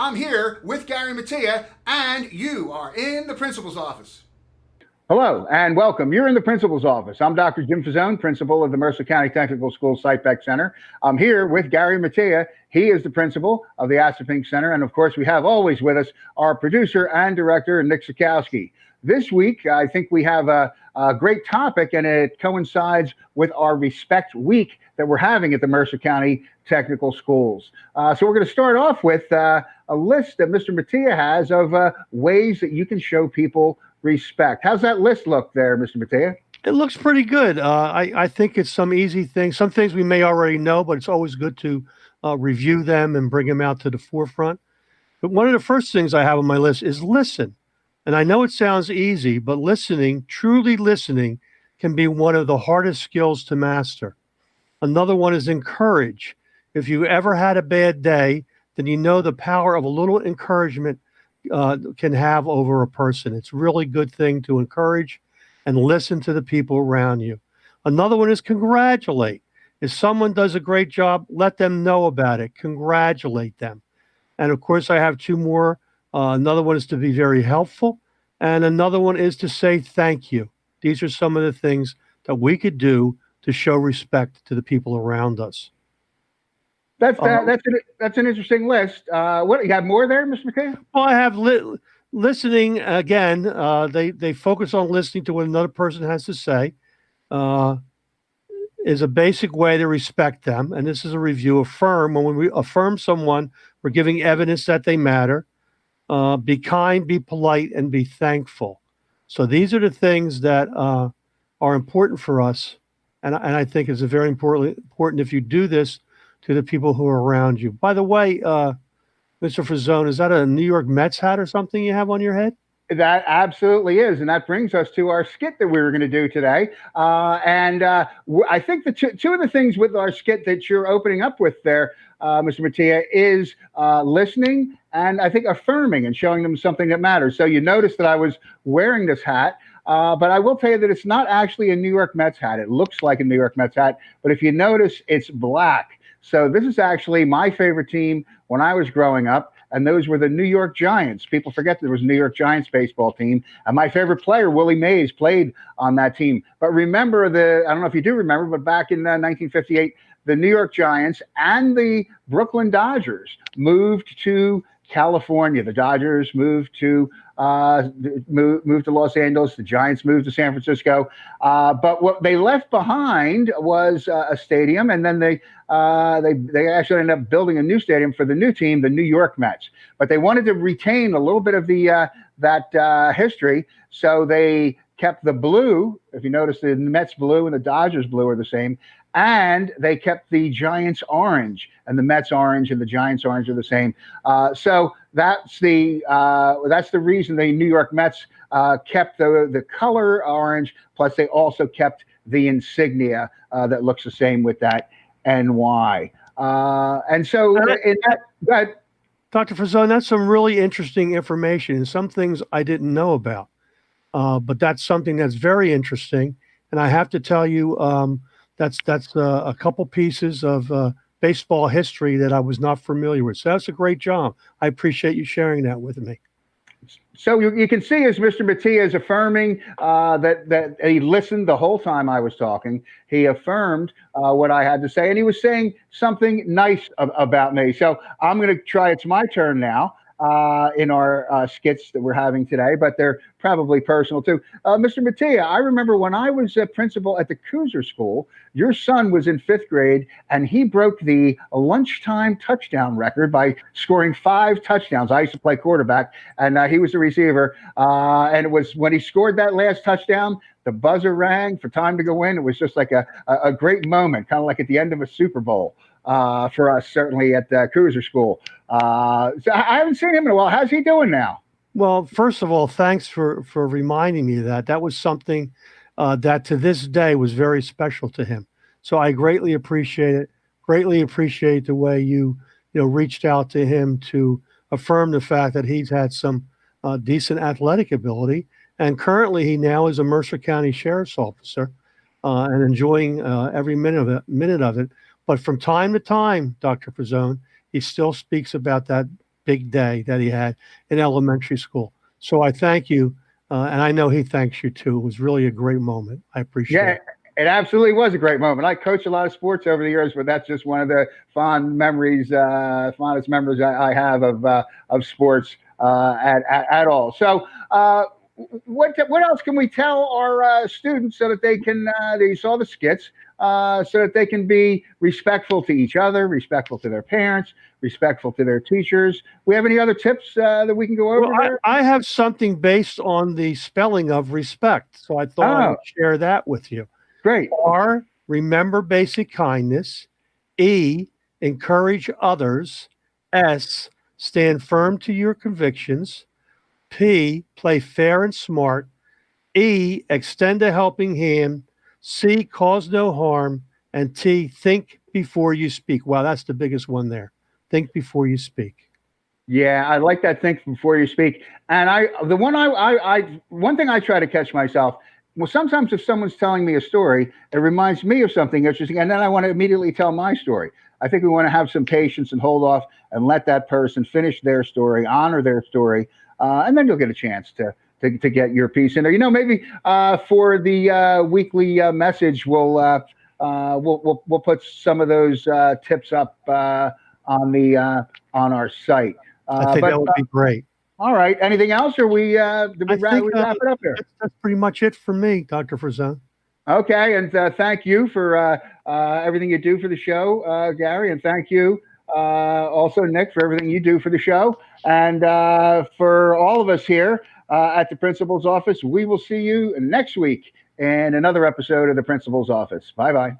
I'm here with Gary Matia, and you are in the principal's office. Hello and welcome. You're in the principal's office. I'm Dr. Jim Fazon, principal of the Mercer County Technical School Site-Beck Center. I'm here with Gary Matia. He is the principal of the Asapink Center. And of course, we have always with us our producer and director, Nick Sikowski. This week, I think we have a great topic, and it coincides with our Respect Week that we're having at the Mercer County Technical Schools. So we're going to start off with a list that Mr. Matia has of ways that you can show people respect. How's that list look there, Mr. Matia? It looks pretty good. I think it's some easy things. Some things we may already know, but it's always good to review them and bring them out to the forefront. But one of the first things I have on my list is listen. And I know it sounds easy, but listening, truly listening, can be one of the hardest skills to master. Another one is encourage. If you ever had a bad day, then you know the power of a little encouragement can have over a person. It's a really good thing to encourage and listen to the people around you. Another one is congratulate. If someone does a great job, let them know about it. Congratulate them. And of course, I have two more. Another one is to be very helpful. And another one is to say thank you. These are some of the things that we could do to show respect to the people around us. That's an interesting list. What you have more there, Mr. McKay? Well, I have listening again. They focus on listening to what another person has to say. Is a basic way to respect them, and this is a review. Affirm. When we affirm someone, we're giving evidence that they matter. Be kind, be polite, and be thankful. So these are the things that are important for us, and I think it's a very important if you do this to the people who are around you. By the way, Mr. Fazon, is that a New York Mets hat or something you have on your head? That absolutely is, and that brings us to our skit that we were going to do today. I think the two of the things with our skit that you're opening up with there, Mr. Matia, is listening and I think affirming and showing them something that matters. So you noticed that I was wearing this hat, but I will tell you that it's not actually a New York Mets hat. It looks like a New York Mets hat, but if you notice, it's black. So this is actually my favorite team when I was growing up, and those were the New York Giants. People forget there was a New York Giants baseball team, and my favorite player, Willie Mays, played on that team. But remember I don't know if you do remember, but back in 1958, the New York Giants and the Brooklyn Dodgers moved to California. The Dodgers moved to Los Angeles. The Giants moved to San Francisco. But what they left behind was a stadium, and then they actually ended up building a new stadium for the new team, the New York Mets. But they wanted to retain a little bit of that history, so they kept the blue. If you notice, the Mets blue and the Dodgers blue are the same. And they kept the Giants orange, and the Mets orange and the Giants orange are the same. So that's the reason the New York Mets kept the color orange. Plus, they also kept the insignia that looks the same with that NY. And so, Dr. Fazon, that's some really interesting information, and some things I didn't know about. But that's something that's very interesting, and I have to tell you. That's a couple pieces of baseball history that I was not familiar with. So that's a great job. I appreciate you sharing that with me. So you can see as Mr. Matia is affirming that he listened the whole time I was talking. He affirmed what I had to say, and he was saying something nice about me. So I'm going to try. It's my turn now. In our skits that we're having today, but they're probably personal too. Mr. Matia, I remember when I was a principal at the Cruiser School, your son was in 5th grade, and he broke the lunchtime touchdown record by scoring 5 touchdowns. I used to play quarterback, and he was the receiver. And it was when he scored that last touchdown, the buzzer rang for time to go in. It was just like a great moment, kind of like at the end of a Super Bowl. For us, certainly at the Cruiser School. So I haven't seen him in a while. How's he doing now? Well, first of all, thanks for reminding me of that. That was something that to this day was very special to him. So I greatly appreciate it. Greatly appreciate the way you reached out to him to affirm the fact that he's had some decent athletic ability. And currently he now is a Mercer County Sheriff's Officer and enjoying every minute of it. But from time to time, Dr. Fazon, he still speaks about that big day that he had in elementary school. So I thank you, and I know he thanks you too. It was really a great moment. I appreciate Yeah, it. it absolutely was a great moment. I coached a lot of sports over the years, but that's just one of the fondest memories I have of sports at all. So, what else can we tell our students so that they can they saw the skits so that they can be respectful to each other, respectful to their parents, respectful to their teachers? We have any other tips that we can go Well, over here? I have something based on the spelling of respect, so I thought I Oh, would share that with you. great. R, remember basic kindness. E, encourage others. S, stand firm to your convictions. P, play fair and smart. E, extend a helping hand. C, cause no harm. And T, think before you speak. Wow, that's the biggest one there. Think before you speak. Yeah, I like that. Think before you speak. And one thing I try to catch myself. Well, sometimes if someone's telling me a story, it reminds me of something interesting, and then I want to immediately tell my story. I think we want to have some patience and hold off and let that person finish their story, honor their story, and then you'll get a chance to get your piece in there. Maybe for the weekly message, we'll put some of those tips up on our site. I think But that would be great. all right. Anything else, or did we I think we wrap it up here? that's pretty much it for me, Dr. Fazon. Okay, and thank you for everything you do for the show, Gary, and thank you also, Nick, for everything you do for the show, and for all of us here at the principal's office. We will see you next week in another episode of the principal's office. Bye bye.